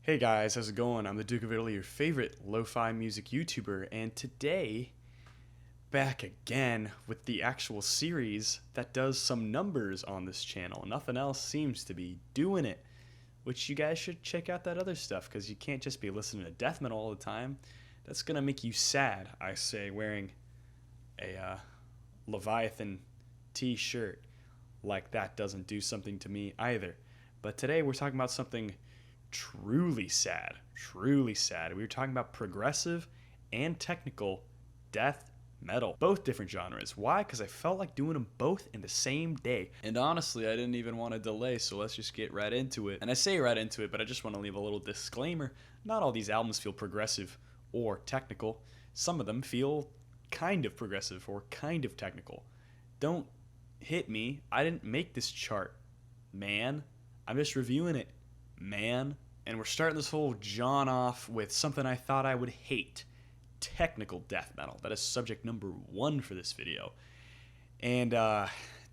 Hey guys, how's it going? I'm the Duke of Italy, your favorite lo-fi music YouTuber, and today, back again with the actual series that does some numbers on this channel. Nothing else seems to be doing it, which you guys should check out that other stuff, because you can't just be listening to death metal all the time. That's gonna make you sad, I say, wearing a Leviathan t-shirt like that doesn't do something to me either. But today we're talking about something truly sad. Truly sad. We were talking about progressive and technical death metal. Both different genres. Why? Because I felt like doing them both in the same day. And honestly, I didn't even want to delay, so let's just get right into it. And I say right into it, but I just want to leave a little disclaimer. Not all these albums feel progressive or technical. Some of them feel kind of progressive or kind of technical. Don't hit me. I didn't make this chart, man. I'm just reviewing it, man. And we're starting this whole John off with something I thought I would hate. Technical death metal. That is subject number 1 for this video. And,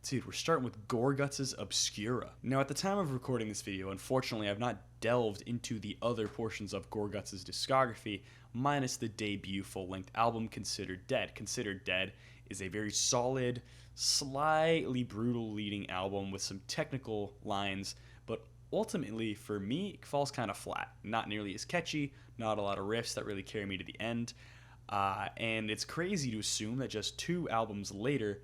dude, we're starting with Gorguts' Obscura. Now, at the time of recording this video, unfortunately, I've not delved into the other portions of Gorguts' discography, minus the debut full-length album, Considered Dead. Considered Dead is a very solid, slightly brutal leading album with some technical lines, but ultimately, for me, it falls kind of flat. Not nearly as catchy, not a lot of riffs that really carry me to the end. And it's crazy to assume that just 2 albums later,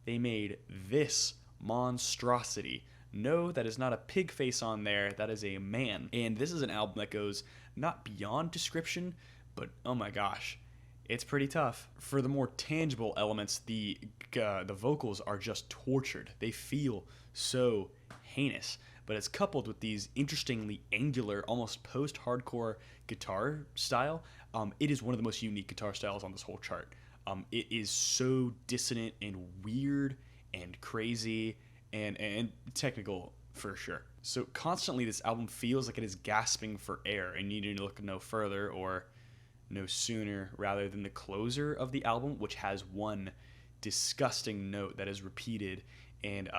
they made this monstrosity. No, that is not a pig face on there, that is a man. And this is an album that goes not beyond description, but oh my gosh, it's pretty tough. For the more tangible elements, the vocals are just tortured. They feel so heinous. But it's coupled with these interestingly angular, almost post-hardcore guitar style. It is one of the most unique guitar styles on this whole chart. It is so dissonant and weird and crazy and technical for sure. So constantly this album feels like it is gasping for air and needing to look no further or no sooner rather than the closer of the album, which has one disgusting note that is repeated and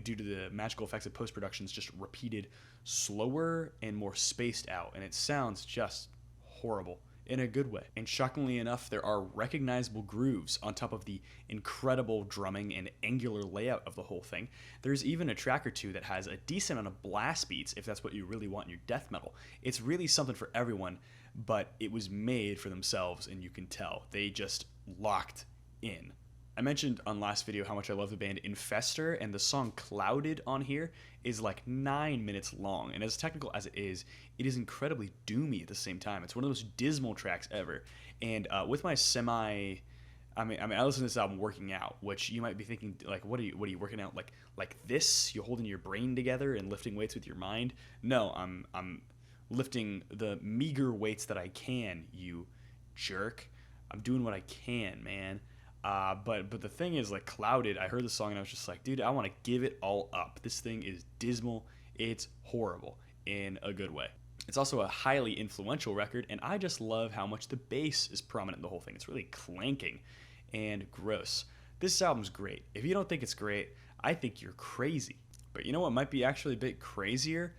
due to the magical effects of post-production is just repeated slower and more spaced out, and it sounds just horrible in a good way. And shockingly enough, there are recognizable grooves on top of the incredible drumming and angular layout of the whole thing. There's even a track or two that has a decent amount of blast beats if that's what you really want in your death metal. It's really something for everyone, but it was made for themselves, and you can tell. They just locked in. I mentioned on last video how much I love the band Infestor, and the song Clouded on here is like 9 minutes long, and as technical as it is incredibly doomy at the same time. It's one of the most dismal tracks ever, and with my I listen to this album working out, which you might be thinking, like, what are you working out, like this? You're holding your brain together and lifting weights with your mind? No, I'm lifting the meager weights that I can, you jerk. I'm doing what I can, man. But the thing is, like, Clouded, I heard the song and I was just like, dude, I want to give it all up. This thing is dismal. It's horrible in a good way. It's also a highly influential record, and I just love how much the bass is prominent in the whole thing. It's really clanking and gross. This album's great. If you don't think it's great, I think you're crazy. But you know what might be actually a bit crazier?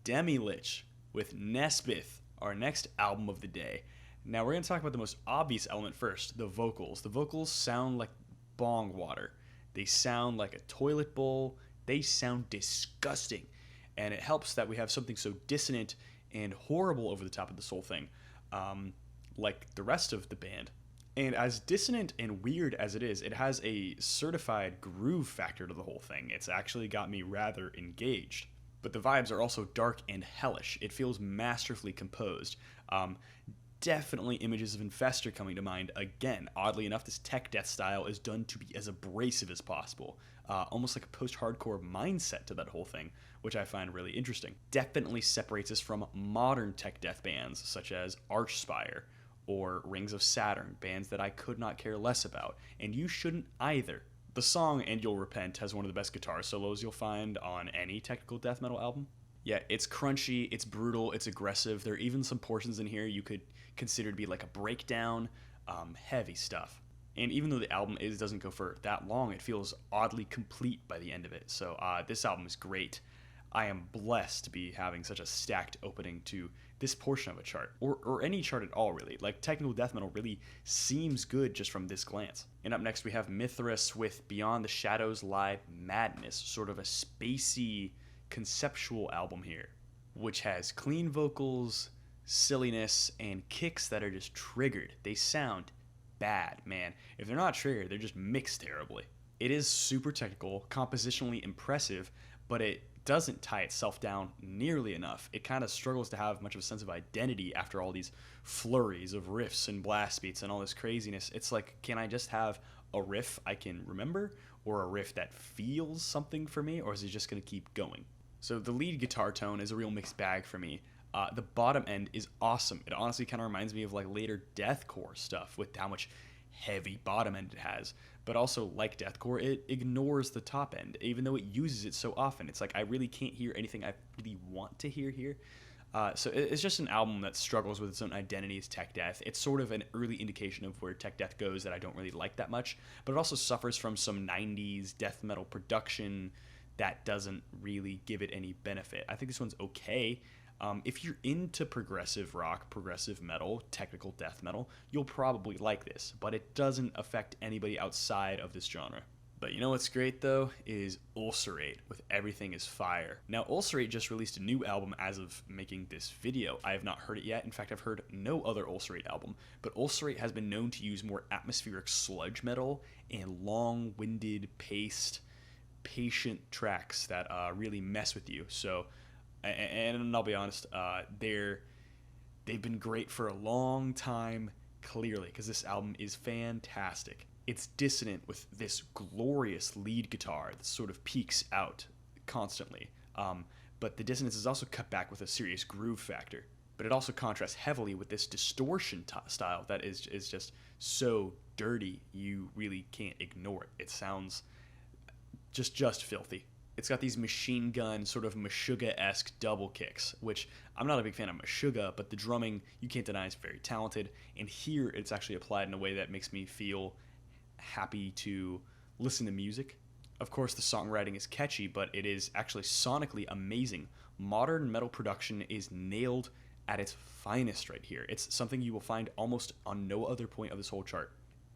Demi-Lich with Nesbith, our next album of the day. Now, we're going to talk about the most obvious element first, the vocals. The vocals sound like bong water. They sound like a toilet bowl. They sound disgusting. And it helps that we have something so dissonant and horrible over the top of this whole thing, like the rest of the band. And as dissonant and weird as it is, it has a certified groove factor to the whole thing. It's actually got me rather engaged. But the vibes are also dark and hellish. It feels masterfully composed. Definitely images of Infestor coming to mind. Again, oddly enough, this tech death style is done to be as abrasive as possible. Almost like a post-hardcore mindset to that whole thing, which I find really interesting. Definitely separates us from modern tech death bands such as Archspire or Rings of Saturn, bands that I could not care less about, and you shouldn't either. The song And You'll Repent has one of the best guitar solos you'll find on any technical death metal album. Yeah, it's crunchy, it's brutal, it's aggressive. There are even some portions in here you could consider to be like a breakdown, heavy stuff. And even though the album doesn't go for that long, it feels oddly complete by the end of it. So this album is great. I am blessed to be having such a stacked opening to this portion of a chart, or any chart at all, really. Like, technical death metal really seems good just from this glance. And up next, we have Mithras with Beyond the Shadows Lie Madness, sort of a spacey, conceptual album here, which has clean vocals, silliness, and kicks that are just triggered. They sound bad, man. If they're not triggered, they're just mixed terribly. It is super technical, compositionally impressive, but it doesn't tie itself down nearly enough. It kind of struggles to have much of a sense of identity after all these flurries of riffs and blast beats and all this craziness. It's like, can I just have a riff I can remember, or a riff that feels something for me, or is it just going to keep going? So the lead guitar tone is a real mixed bag for me. The bottom end is awesome. It honestly kind of reminds me of like later deathcore stuff with how much heavy bottom end it has. But also, like deathcore, it ignores the top end, even though it uses it so often. It's like, I really can't hear anything I really want to hear here. So it's just an album that struggles with its own identity as tech death. It's sort of an early indication of where tech death goes that I don't really like that much, but it also suffers from some 90s death metal production that doesn't really give it any benefit. I think this one's okay. If you're into progressive rock, progressive metal, technical death metal, you'll probably like this, but it doesn't affect anybody outside of this genre. But you know what's great though is Ulcerate with Everything is Fire. Now Ulcerate just released a new album as of making this video. I have not heard it yet. In fact, I've heard no other Ulcerate album, but Ulcerate has been known to use more atmospheric sludge metal and long-winded, paced, patient tracks that really mess with you. So, and I'll be honest, they've been great for a long time, clearly, because this album is fantastic. It's dissonant with this glorious lead guitar that sort of peaks out constantly, but the dissonance is also cut back with a serious groove factor. But it also contrasts heavily with this distortion style that is just so dirty you really can't ignore it. It sounds just filthy. It's got these machine gun, sort of Meshuggah-esque double kicks, which I'm not a big fan of Meshuggah, but the drumming, you can't deny, is very talented. And here, it's actually applied in a way that makes me feel happy to listen to music. Of course, the songwriting is catchy, but it is actually sonically amazing. Modern metal production is nailed at its finest right here. It's something you will find almost on no other point of this whole chart.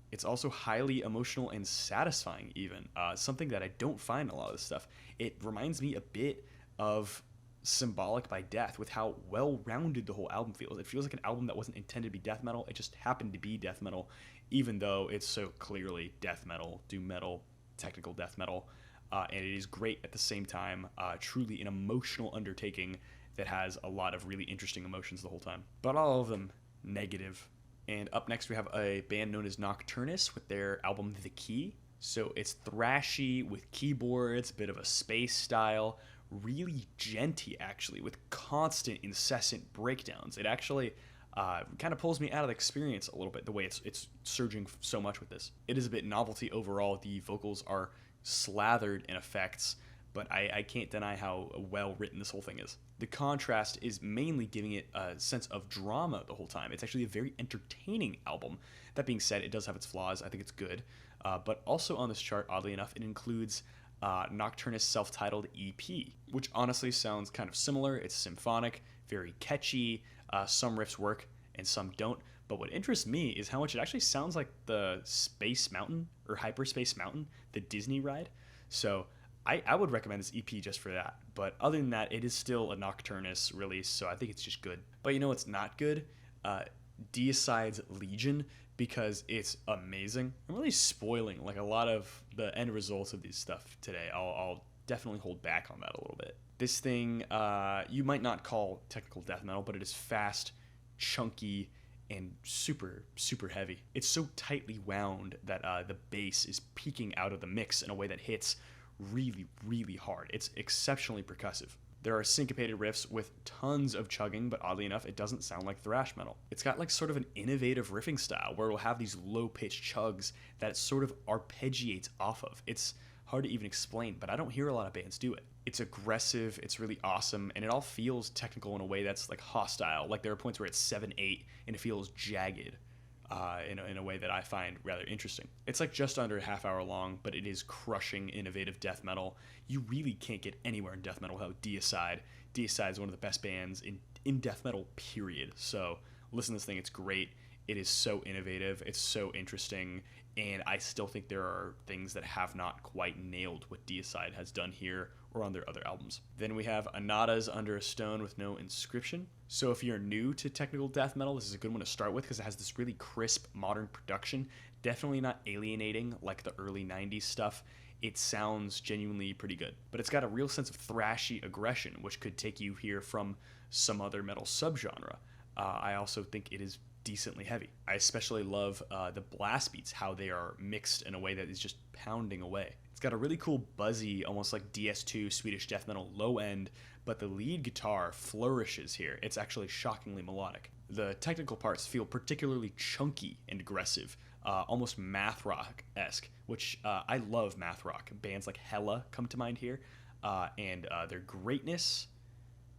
It's also highly emotional and satisfying, even. Something that I don't find in a lot of this stuff. It reminds me a bit of Symbolic by Death, with how well-rounded the whole album feels. It feels like an album that wasn't intended to be death metal. It just happened to be death metal, even though it's so clearly death metal, doom metal, technical death metal. And it is great at the same time. Truly an emotional undertaking that has a lot of really interesting emotions the whole time. But all of them negative. And up next, we have a band known as Nocturnus with their album The Key. So it's thrashy with keyboards, a bit of a space style, really djenty, actually, with constant, incessant breakdowns. It actually kind of pulls me out of the experience a little bit, the way it's surging so much with this. It is a bit novelty overall. The vocals are slathered in effects, but I can't deny how well written this whole thing is. The contrast is mainly giving it a sense of drama the whole time. It's actually a very entertaining album. That being said, it does have its flaws. I think it's good. But also on this chart, oddly enough, it includes Nocturnus' self-titled EP, which honestly sounds kind of similar. It's symphonic, very catchy. Some riffs work and some don't. But what interests me is how much it actually sounds like the Space Mountain, or Hyperspace Mountain, the Disney ride. So I would recommend this EP just for that. But other than that, it is still a Nocturnus release, so I think it's just good. But you know what's not good? Deicide's Legion, because it's amazing. I'm really spoiling like a lot of the end results of these stuff today. I'll definitely hold back on that a little bit. This thing, you might not call technical death metal, but it is fast, chunky, and super, super heavy. It's so tightly wound that the bass is peeking out of the mix in a way that hits really, really hard. It's exceptionally percussive. There are syncopated riffs with tons of chugging, but oddly enough, it doesn't sound like thrash metal. It's got like sort of an innovative riffing style where it'll have these low-pitched chugs that it sort of arpeggiates off of. It's hard to even explain, but I don't hear a lot of bands do it. It's aggressive, it's really awesome, and it all feels technical in a way that's like hostile. Like there are points where it's 7/8 and it feels jagged. in a way that I find rather interesting. It's like just under a half hour long, but it is crushing, innovative death metal. You really can't get anywhere in death metal without Deicide. Deicide is one of the best bands in death metal, period. So listen to this thing, it's great. It is so innovative, it's so interesting, and I still think there are things that have not quite nailed what Deicide has done here or on their other albums. Then we have Anata's Under a Stone with No Inscription. So if you're new to technical death metal, this is a good one to start with because it has this really crisp modern production, definitely not alienating like the early 90s stuff. It sounds genuinely pretty good, but it's got a real sense of thrashy aggression, which could take you here from some other metal subgenre. I also think it is decently heavy. I especially love the blast beats, how they are mixed in a way that is just pounding away. It's got a really cool buzzy, almost like DS2 Swedish death metal low end, but the lead guitar flourishes here. It's actually shockingly melodic. The technical parts feel particularly chunky and aggressive, almost math rock-esque, which I love math rock. Bands like Hella come to mind here, and their greatness,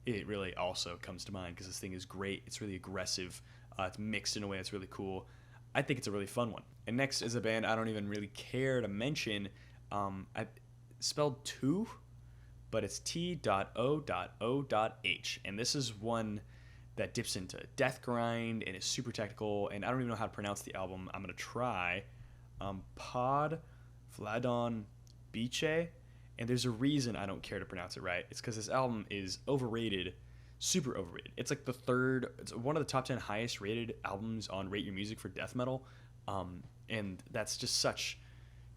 it really also comes to mind because this thing is great. It's really aggressive. It's mixed in a way that's really cool. I think it's a really fun one. And next is a band I don't even really care to mention. I spelled two, but it's T.O.O.H. And this is one that dips into death grind and is super technical. And I don't even know how to pronounce the album. I'm going to try. Pod Vladon Biche. And there's a reason I don't care to pronounce it right. It's because this album is overrated. Super overrated. It's like it's one of the top 10 highest rated albums on Rate Your Music for death metal. And that's just such,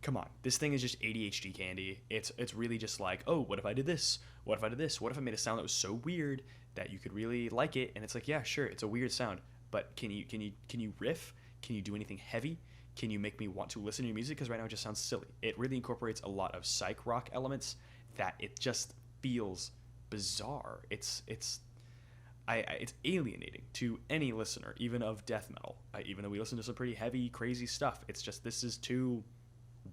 come on, this thing is just ADHD candy. It's really just like, oh, what if I did this? What if I did this? What if I made a sound that was so weird that you could really like it? And it's like, yeah, sure, it's a weird sound, but can you riff? Can you do anything heavy? Can you make me want to listen to your music? Because right now it just sounds silly. It really incorporates a lot of psych rock elements that it just feels bizarre. It's alienating to any listener, even of death metal. Even though we listen to some pretty heavy, crazy stuff, it's just, this is too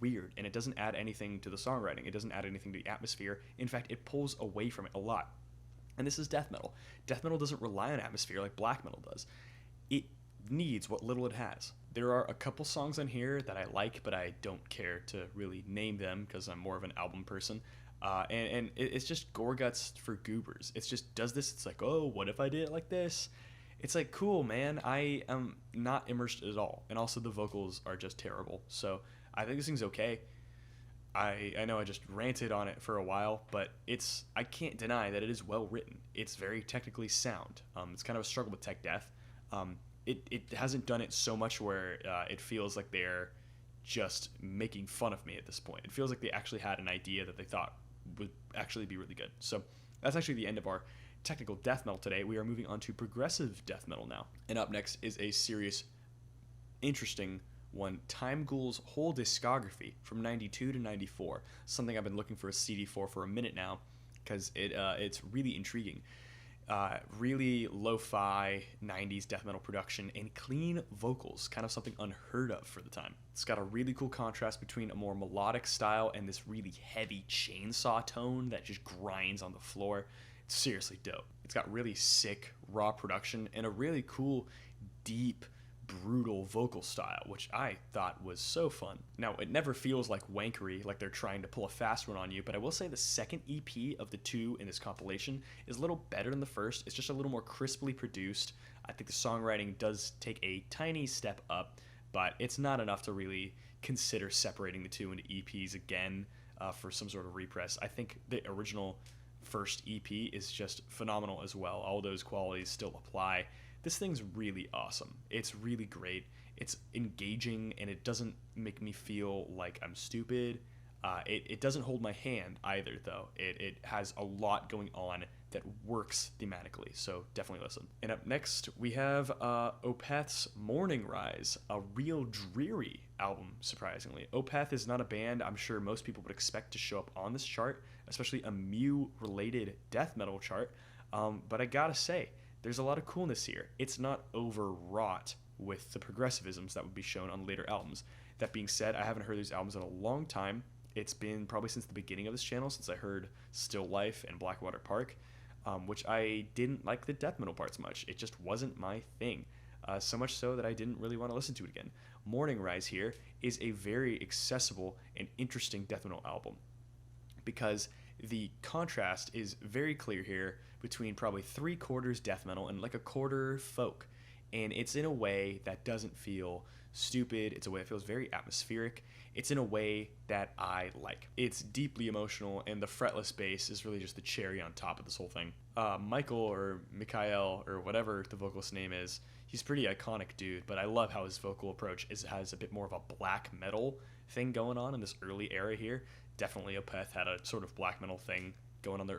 weird, and it doesn't add anything to the songwriting. It doesn't add anything to the atmosphere. In fact, it pulls away from it a lot. And this is death metal. Death metal doesn't rely on atmosphere like black metal does. It needs what little it has. There are a couple songs on here that I like, but I don't care to really name them because I'm more of an album person. And it's just gore guts for goobers. It's just does this. It's like, oh, what if I did it like this? It's like, cool, man. I am not immersed at all. And also the vocals are just terrible. So I think this thing's okay. I know I just ranted on it for a while, but I can't deny that it is well written. It's very technically sound. It's kind of a struggle with tech death. It hasn't done it so much where it feels like they're just making fun of me at this point. It feels like they actually had an idea that they thought would actually be really good. So that's actually the end of our technical death metal today. We are moving on to progressive death metal now. And up next is a serious, interesting one, Time Ghoul's whole discography from 92 to 94. Something I've been looking for a CD for a minute now because it's really intriguing. Really lo-fi 90s death metal production and clean vocals, kind of something unheard of for the time. It's got a really cool contrast between a more melodic style and this really heavy chainsaw tone that just grinds on the floor. It's seriously dope. It's got really sick raw production and a really cool, deep, brutal vocal style, which I thought was so fun. Now, it never feels like wankery, like they're trying to pull a fast one on you, but I will say the second EP of the two in this compilation is a little better than the first. It's just a little more crisply produced. I think the songwriting does take a tiny step up, but it's not enough to really consider separating the two into EPs again for some sort of repress. I think the original first EP is just phenomenal as well. All those qualities still apply. This thing's really awesome. It's really great. It's engaging, and it doesn't make me feel like I'm stupid. It doesn't hold my hand either, though. It has a lot going on that works thematically, so definitely listen. And up next, we have Opeth's Morning Rise, a real dreary album, surprisingly. Opeth is not a band I'm sure most people would expect to show up on this chart, especially a Mew-related death metal chart, but I gotta say, there's a lot of coolness here. It's not overwrought with the progressivisms that would be shown on later albums. That being said, I haven't heard these albums in a long time. It's been probably since the beginning of this channel, since I heard Still Life and Blackwater Park, which I didn't like the death metal parts much. It just wasn't my thing. so much so that I didn't really want to listen to it again. Morning Rise here is a very accessible and interesting death metal album because the contrast is very clear here between probably 3/4 death metal and like a quarter folk. And it's in a way that doesn't feel stupid. It's a way that feels very atmospheric. It's in a way that I like. It's deeply emotional, and the fretless bass is really just the cherry on top of this whole thing. Michael or Mikhail or whatever the vocalist's name is, he's a pretty iconic dude, but I love how his vocal approach has a bit more of a black metal thing going on in this early era here. Definitely Opeth had a sort of black metal thing going on their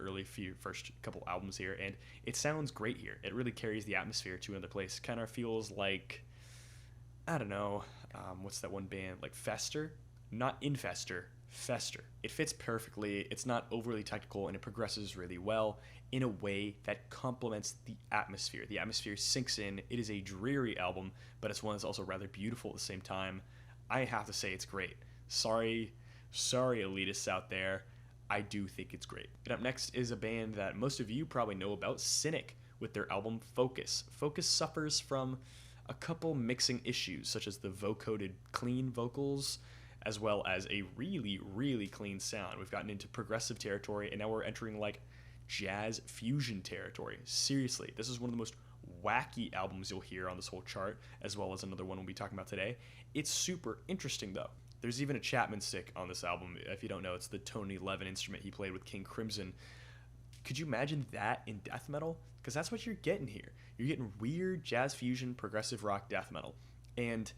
first couple albums here, and it sounds great here. It really carries the atmosphere to another place. Kind of feels like, I don't know, what's that one band, like Fester? Not Infester, Fester. It fits perfectly, it's not overly technical, and it progresses really well in a way that complements the atmosphere. The atmosphere sinks in. It is a dreary album, but it's one that's also rather beautiful at the same time. I have to say it's great. Sorry elitists out there. I do think it's great. And up next is a band that most of you probably know about, Cynic, with their album Focus. Focus suffers from a couple mixing issues, such as the vocoded clean vocals, as well as a really, really clean sound. We've gotten into progressive territory, and now we're entering like jazz fusion territory. Seriously, this is one of the most wacky albums you'll hear on this whole chart, as well as another one we'll be talking about today. It's super interesting, though. There's even a Chapman stick on this album. If you don't know, it's the Tony Levin instrument he played with King Crimson. Could you imagine that in death metal? Because that's what you're getting here. You're getting weird jazz fusion, progressive rock death metal. And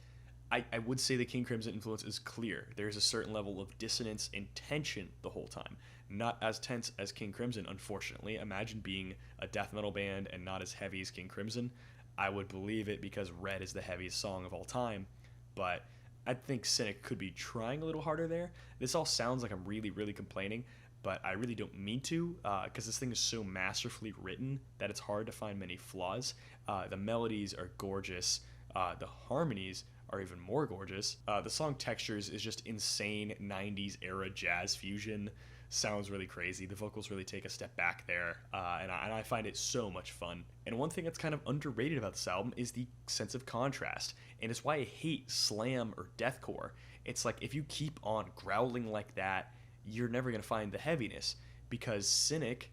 I would say the King Crimson influence is clear. There's a certain level of dissonance and tension the whole time. Not as tense as King Crimson, unfortunately. Imagine being a death metal band and not as heavy as King Crimson. I would believe it because Red is the heaviest song of all time. But I think Cynic could be trying a little harder there. This all sounds like I'm really, really complaining, but I really don't mean to, because this thing is so masterfully written that it's hard to find many flaws. The melodies are gorgeous. The harmonies are even more gorgeous. The song Textures is just insane 90s era jazz fusion. Sounds really crazy. The vocals really take a step back there, and I find it so much fun. And one thing that's kind of underrated about this album is the sense of contrast, and it's why I hate slam or deathcore. It's like if you keep on growling like that, you're never going to find the heaviness, because Cynic,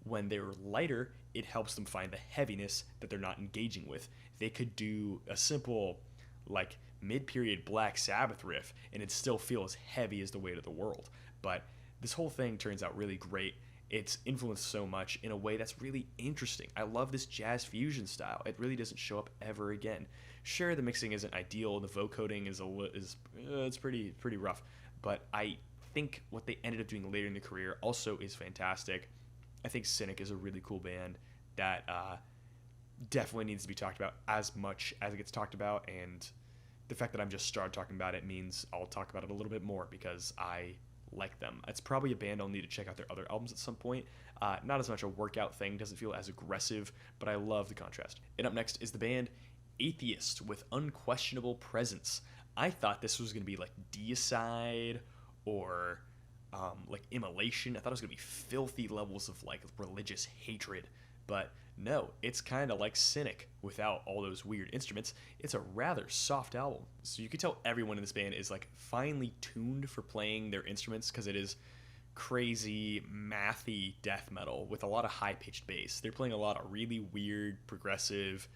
when they're lighter, it helps them find the heaviness that they're not engaging with. They could do a simple, like, mid-period Black Sabbath riff, and it still feel as heavy as the weight of the world. But this whole thing turns out really great. It's influenced so much in a way that's really interesting. I love this jazz fusion style. It really doesn't show up ever again. Sure, the mixing isn't ideal. The vocoding is it's pretty rough, but I think what they ended up doing later in the career also is fantastic. I think Cynic is a really cool band that definitely needs to be talked about as much as it gets talked about, and the fact that I'm just started talking about it means I'll talk about it a little bit more because I like them. It's probably a band I'll need to check out their other albums at some point. Not as much a workout thing, doesn't feel as aggressive, but I love the contrast. And up next is the band Atheist with Unquestionable Presence. I thought this was going to be like Deicide or like Immolation. I thought it was going to be filthy levels of like religious hatred, but no, it's kind of like Cynic without all those weird instruments. It's a rather soft album. So you can tell everyone in this band is like finely tuned for playing their instruments because it is crazy, mathy death metal with a lot of high-pitched bass. They're playing a lot of really weird, progressive,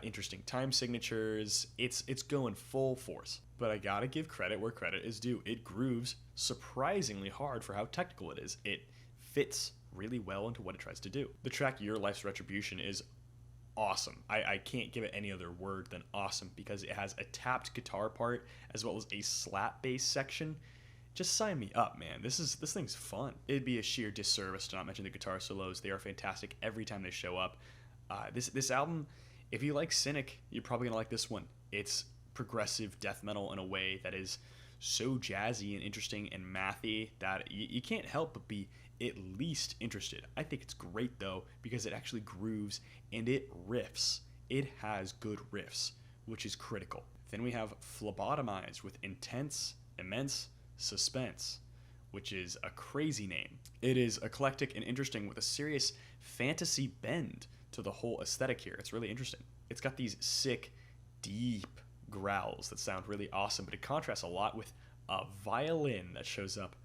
interesting time signatures. It's going full force. But I gotta give credit where credit is due. It grooves surprisingly hard for how technical it is. It fits really well into what it tries to do. The track Your Life's Retribution is awesome. I can't give it any other word than awesome because it has a tapped guitar part as well as a slap bass section. Just sign me up, man. This thing's fun. It'd be a sheer disservice to not mention the guitar solos. They are fantastic every time they show up. This album, if you like Cynic, you're probably gonna like this one. It's progressive death metal in a way that is so jazzy and interesting and mathy that you can't help but be at least interested. I think it's great though because it actually grooves and it riffs. It has good riffs, which is critical. Then we have Phlebotomized with Intense, Immense Suspense, which is a crazy name. It is eclectic and interesting with a serious fantasy bend to the whole aesthetic here. It's really interesting. It's got these sick, deep growls that sound really awesome, but it contrasts a lot with a violin that shows up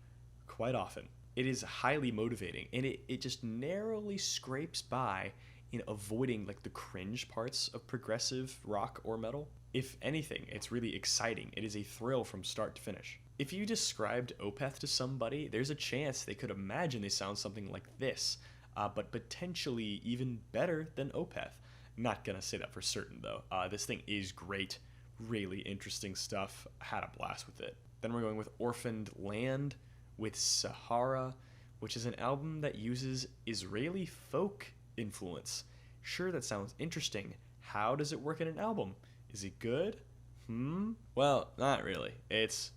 quite often. It is highly motivating, and it just narrowly scrapes by in avoiding like the cringe parts of progressive rock or metal. If anything, it's really exciting. It is a thrill from start to finish. If you described Opeth to somebody, there's a chance they could imagine they sound something like this, but potentially even better than Opeth. Not gonna say that for certain though. This thing is great, really interesting stuff. Had a blast with it. Then we're going with Orphaned Land with Sahara, which is an album that uses Israeli folk influence. Sure, that sounds interesting. How does it work in an album? Is it good? Well, not really. It's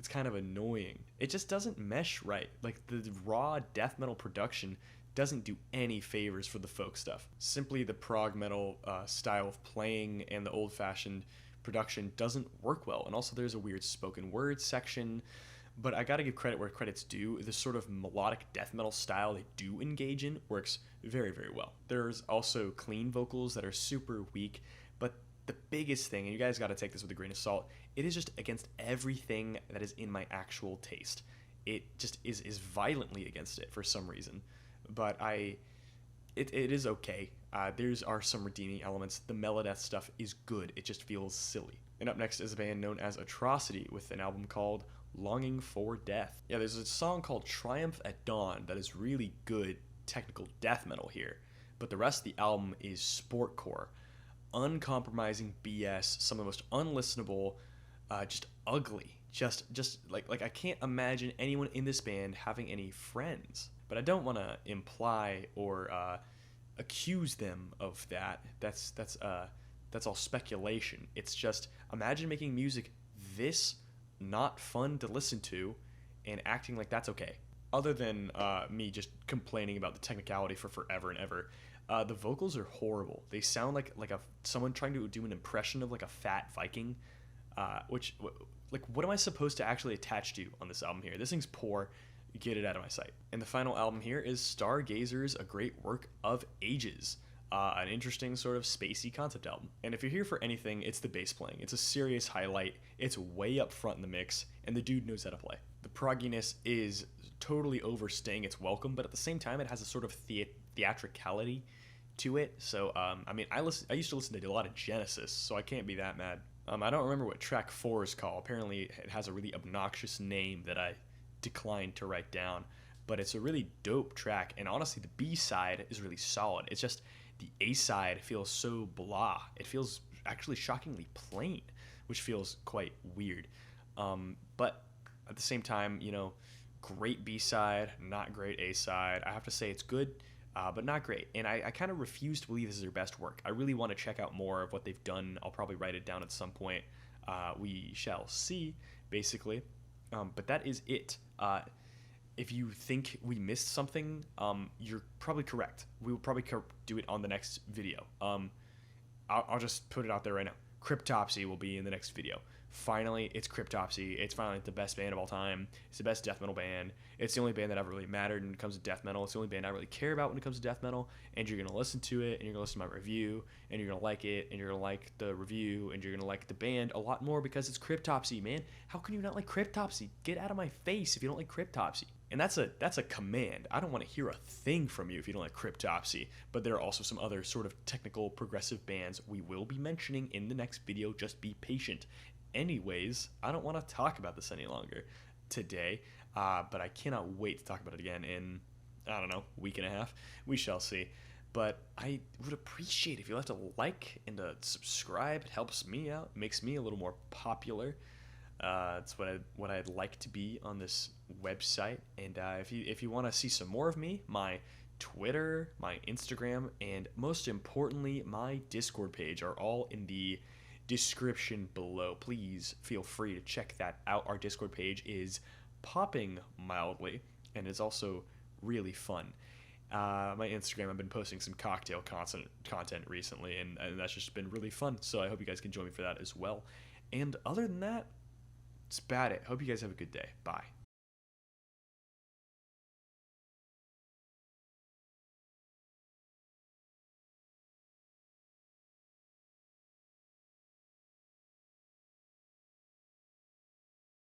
kind of annoying. It just doesn't mesh right. Like the raw death metal production doesn't do any favors for the folk stuff. Simply the prog metal style of playing and the old-fashioned production doesn't work well. And also there's a weird spoken word section. But I gotta give credit where credit's due. This sort of melodic death metal style they do engage in works very, very well. There's also clean vocals that are super weak, but the biggest thing, and you guys gotta take this with a grain of salt, it is just against everything that is in my actual taste. It just is violently against it for some reason. But it is okay. There's are some redeeming elements. The Melodeath stuff is good. It just feels silly. And up next is a band known as Atrocity with an album called Longing for Death. Yeah, there's a song called Triumph at Dawn that is really good technical death metal here, but the rest of the album is sportcore, uncompromising BS, some of the most unlistenable, just ugly, just like I can't imagine anyone in this band having any friends. But I don't want to imply or accuse them of that. That's all speculation. It's just imagine making music this not fun to listen to and acting like that's okay. Other than me just complaining about the technicality for forever and ever, the vocals are horrible. They sound like someone trying to do an impression of like a fat Viking, which what am I supposed to actually attach to on this album here? This thing's poor. Get it out of my sight. And the final album here is Stargazers, A Great Work of Ages. An interesting sort of spacey concept album. And if you're here for anything, it's the bass playing. It's a serious highlight. It's way up front in the mix, and the dude knows how to play. The progginess is totally overstaying its welcome, but at the same time, it has a sort of theatricality to it. So, I used to listen to a lot of Genesis, so I can't be that mad. I don't remember what track 4 is called. Apparently, it has a really obnoxious name that I declined to write down, but it's a really dope track, and honestly, the B-side is really solid. It's just the A-side feels so blah. It feels actually shockingly plain, which feels quite weird. But at the same time, great B-side, not great A-side. I have to say it's good, but not great. And I kind of refuse to believe this is their best work. I really want to check out more of what they've done. I'll probably write it down at some point. We shall see, basically. But that is it. If you think we missed something, you're probably correct. We will probably do it on the next video. I'll just put it out there right now. Cryptopsy will be in the next video. Finally, it's Cryptopsy. It's finally the best band of all time. It's the best death metal band. It's the only band that ever really mattered when it comes to death metal. It's the only band I really care about when it comes to death metal. And you're going to listen to it, and you're going to listen to my review, and you're going to like it, and you're going to like the review, and you're going to like the band a lot more because it's Cryptopsy, man. How can you not like Cryptopsy? Get out of my face if you don't like Cryptopsy. And that's a command. I don't want to hear a thing from you if you don't like Cryptopsy. But there are also some other sort of technical progressive bands we will be mentioning in the next video. Just be patient. Anyways, I don't want to talk about this any longer today, but I cannot wait to talk about it again in, I don't know, week and a half. We shall see. But I would appreciate if you left a like and a subscribe. It helps me out, makes me a little more popular. That's what I'd like to be on this website. And if you want to see some more of me, my Twitter, my Instagram, and most importantly, my Discord page are all in the description below. Please feel free to check that out. Our Discord page is popping mildly, and it's also really fun. My Instagram, I've been posting some cocktail content recently, and that's just been really fun. So I hope you guys can join me for that as well. And other than that, it's about it. Hope you guys have a good day. Bye.